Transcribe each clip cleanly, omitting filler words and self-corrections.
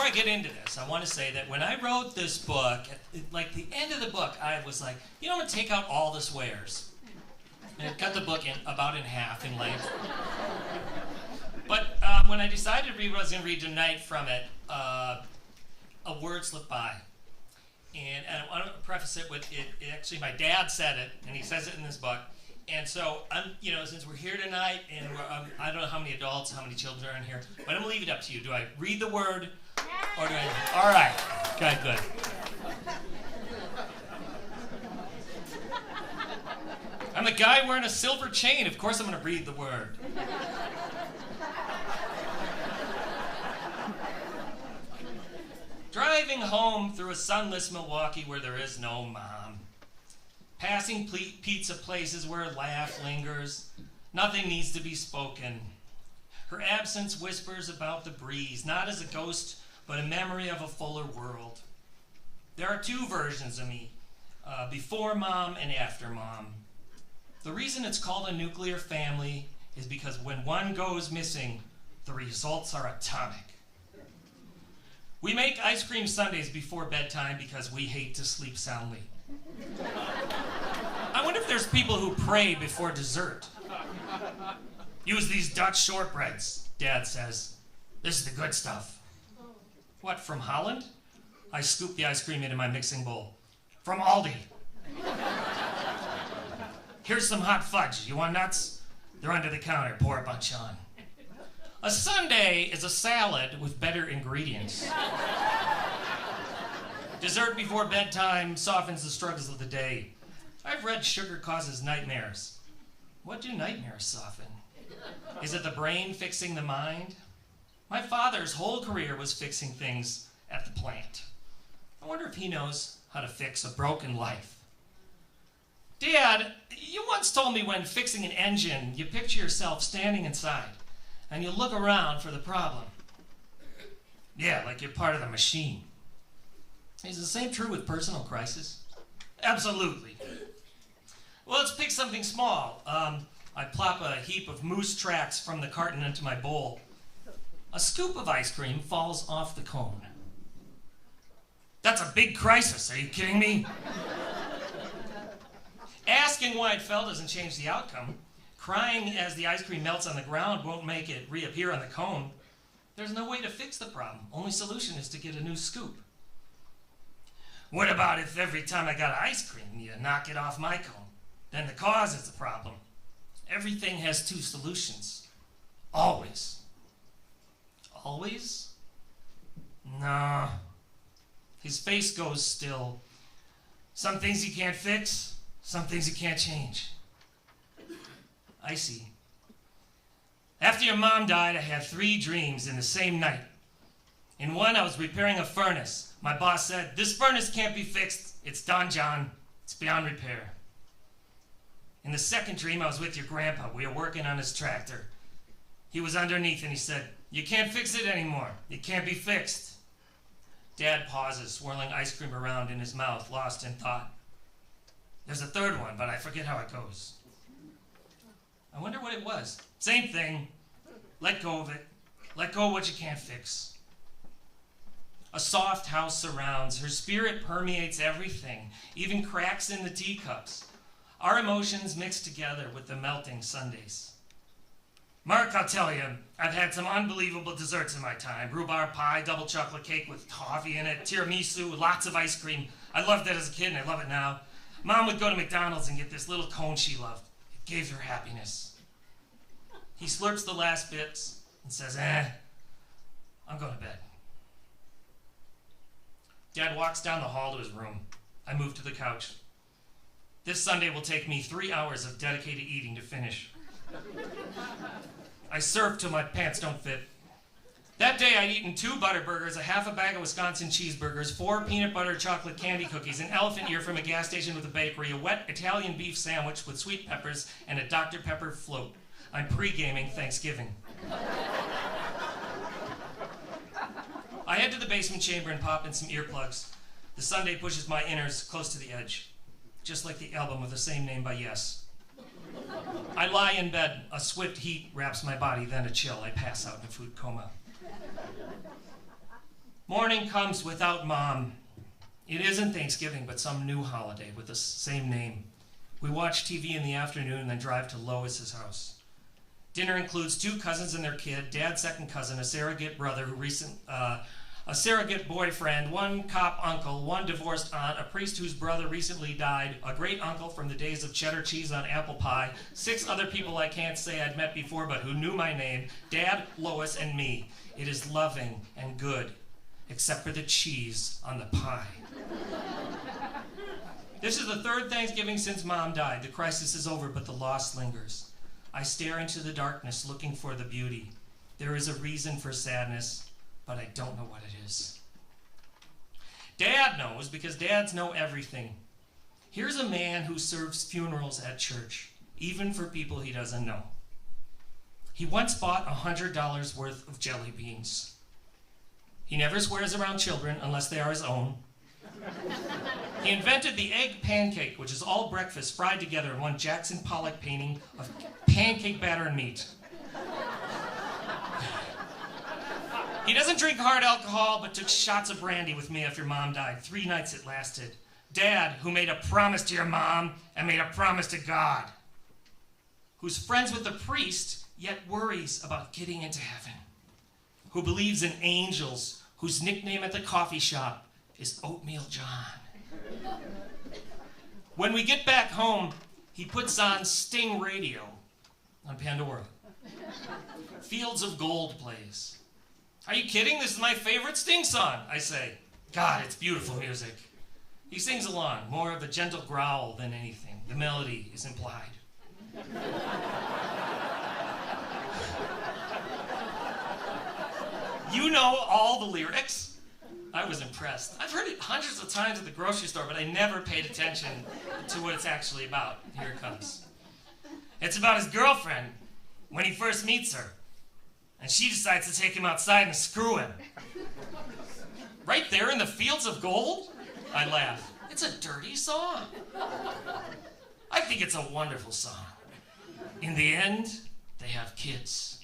I get into this, I want to say that when I wrote this book, like the end of the book, I was like, I'm going to take out all the swears. And it cut the book about in half in length. But when I decided to read what I was going to read tonight from it, a word slipped by. And I want to preface it with it. Actually, my dad said it, and he says it in this book. And so, since we're here tonight, and I don't know how many adults, how many children are in here, but I'm going to leave it up to you. Do I read the word, or do I? All right. Okay, good. I'm the guy wearing a silver chain. Of course I'm going to read the word. Driving home through a sunless Milwaukee where there is no mom. Passing pizza places where a laugh lingers. Nothing needs to be spoken. Her absence whispers about the breeze, not as a ghost, but a memory of a fuller world. There are two versions of me, before mom and after mom. The reason it's called a nuclear family is because when one goes missing, the results are atomic. We make ice cream sundaes before bedtime because we hate to sleep soundly. I wonder if there's people who pray before dessert. Use these Dutch shortbreads, Dad says. This is the good stuff. What, from Holland? I scoop the ice cream into my mixing bowl. From Aldi. Here's some hot fudge. You want nuts? They're under the counter. Pour a bunch on. A sundae is a salad with better ingredients. Dessert before bedtime softens the struggles of the day. I've read sugar causes nightmares. What do nightmares soften? Is it the brain fixing the mind? My father's whole career was fixing things at the plant. I wonder if he knows how to fix a broken life. Dad, you once told me when fixing an engine, you picture yourself standing inside and you look around for the problem. Yeah, like you're part of the machine. Is the same true with personal crisis? Absolutely. Well, let's pick something small. I plop a heap of moose tracks from the carton into my bowl. A scoop of ice cream falls off the cone. That's a big crisis, are you kidding me? Asking why it fell doesn't change the outcome. Crying as the ice cream melts on the ground won't make it reappear on the cone. There's no way to fix the problem. Only solution is to get a new scoop. What about if every time I got ice cream, you knock it off my cone? Then the cause is the problem. Everything has two solutions. Always. Always? No. His face goes still. Some things you can't fix, some things you can't change. I see. After your mom died, I had 3 dreams in the same night. In one, I was repairing a furnace. My boss said, "This furnace can't be fixed. It's done, John. It's beyond repair." In the second dream, I was with your grandpa. We were working on his tractor. He was underneath and he said, "You can't fix it anymore. It can't be fixed." Dad pauses, swirling ice cream around in his mouth, lost in thought. There's a third one, but I forget how it goes. I wonder what it was. Same thing. Let go of it. Let go of what you can't fix. A soft house surrounds. Her spirit permeates everything, even cracks in the teacups. Our emotions mix together with the melting sundaes. Mark, I'll tell you, I've had some unbelievable desserts in my time. Rhubarb pie, double chocolate cake with coffee in it, tiramisu, lots of ice cream. I loved it as a kid and I love it now. Mom would go to McDonald's and get this little cone she loved. It gave her happiness. He slurps the last bits and says, I'm going to bed. Dad walks down the hall to his room. I move to the couch. This Sunday will take me 3 hours of dedicated eating to finish. I surf till my pants don't fit. That day I'd eaten 2 butter burgers, a half a bag of Wisconsin cheeseburgers, 4 peanut butter chocolate candy cookies, an elephant ear from a gas station with a bakery, a wet Italian beef sandwich with sweet peppers, and a Dr. Pepper float. I'm pre-gaming Thanksgiving. I head to the basement chamber and pop in some earplugs. The Sunday pushes my innards close to the edge, just like the album with the same name by Yes. I lie in bed. A swift heat wraps my body, then a chill. I pass out in a food coma. Morning comes without Mom. It isn't Thanksgiving, but some new holiday with the same name. We watch TV in the afternoon and then drive to Lois's house. Dinner includes 2 cousins and their kid, Dad's second cousin, a surrogate brother, a surrogate boyfriend, 1 cop uncle, 1 divorced aunt, a priest whose brother recently died, a great uncle from the days of cheddar cheese on apple pie, 6 other people I can't say I'd met before but who knew my name, Dad, Lois, and me. It is loving and good, except for the cheese on the pie. This is the 3rd Thanksgiving since Mom died. The crisis is over, but the loss lingers. I stare into the darkness looking for the beauty. There is a reason for sadness, but I don't know what it is. Dad knows because dads know everything. Here's a man who serves funerals at church, even for people he doesn't know. He once bought $100 worth of jelly beans. He never swears around children unless they are his own. He invented the egg pancake, which is all breakfast fried together in one Jackson Pollock painting of pancake batter and meat. He doesn't drink hard alcohol, but took shots of brandy with me after Mom died. 3 nights it lasted. Dad, who made a promise to your mom and made a promise to God. Who's friends with the priest, yet worries about getting into heaven. Who believes in angels, whose nickname at the coffee shop is Oatmeal John. When we get back home, he puts on Sting Radio on Pandora. Fields of Gold plays. Are you kidding? This is my favorite Sting song, I say. God, it's beautiful music. He sings along, more of a gentle growl than anything. The melody is implied. You know all the lyrics? I was impressed. I've heard it hundreds of times at the grocery store, but I never paid attention to what it's actually about. Here it comes. It's about his girlfriend when he first meets her, and she decides to take him outside and screw him. Right there in the fields of gold? I laugh. It's a dirty song. I think it's a wonderful song. In the end, they have kids.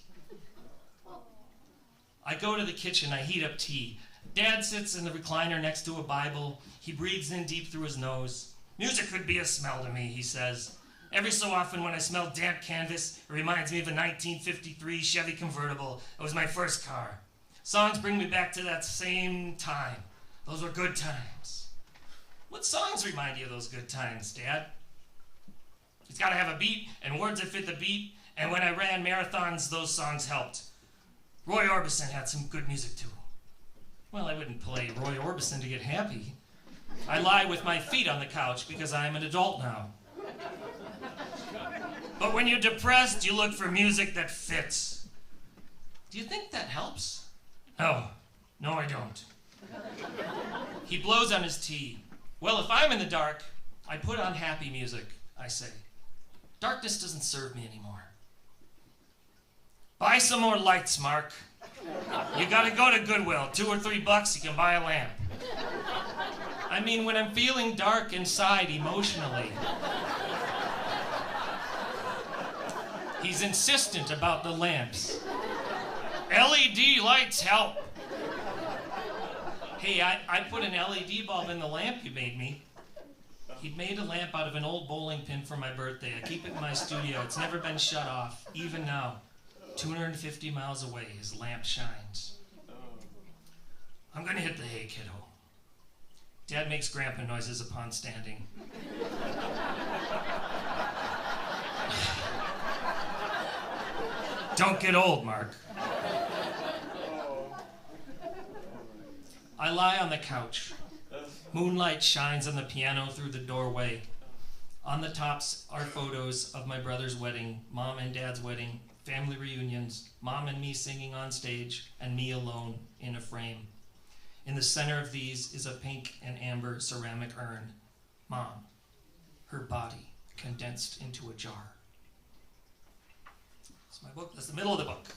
I go to the kitchen, I heat up tea. Dad sits in the recliner next to a Bible. He breathes in deep through his nose. Music could be a smell to me, he says. Every so often when I smell damp canvas, it reminds me of a 1953 Chevy convertible. It was my first car. Songs bring me back to that same time. Those were good times. What songs remind you of those good times, Dad? It's got to have a beat and words that fit the beat. And when I ran marathons, those songs helped. Roy Orbison had some good music too. Well, I wouldn't play Roy Orbison to get happy. I lie with my feet on the couch because I am an adult now. But when you're depressed, you look for music that fits. Do you think that helps? No, I don't. He blows on his tea. Well, if I'm in the dark, I put on happy music, I say. Darkness doesn't serve me anymore. Buy some more lights, Mark. You gotta go to Goodwill. $2 or $3, you can buy a lamp. I mean, when I'm feeling dark inside emotionally. He's insistent about the lamps. LED lights help. Hey, I put an LED bulb in the lamp you made me. He'd made a lamp out of an old bowling pin for my birthday. I keep it in my studio. It's never been shut off, even now. 250 miles away, his lamp shines. I'm gonna hit the hay, kiddo. Dad makes grandpa noises upon standing. Don't get old, Mark. I lie on the couch. Moonlight shines on the piano through the doorway. On the tops are photos of my brother's wedding, Mom and Dad's wedding, family reunions, Mom and me singing on stage, and me alone in a frame. In the center of these is a pink and amber ceramic urn. Mom, her body condensed into a jar. That's my book. That's the middle of the book.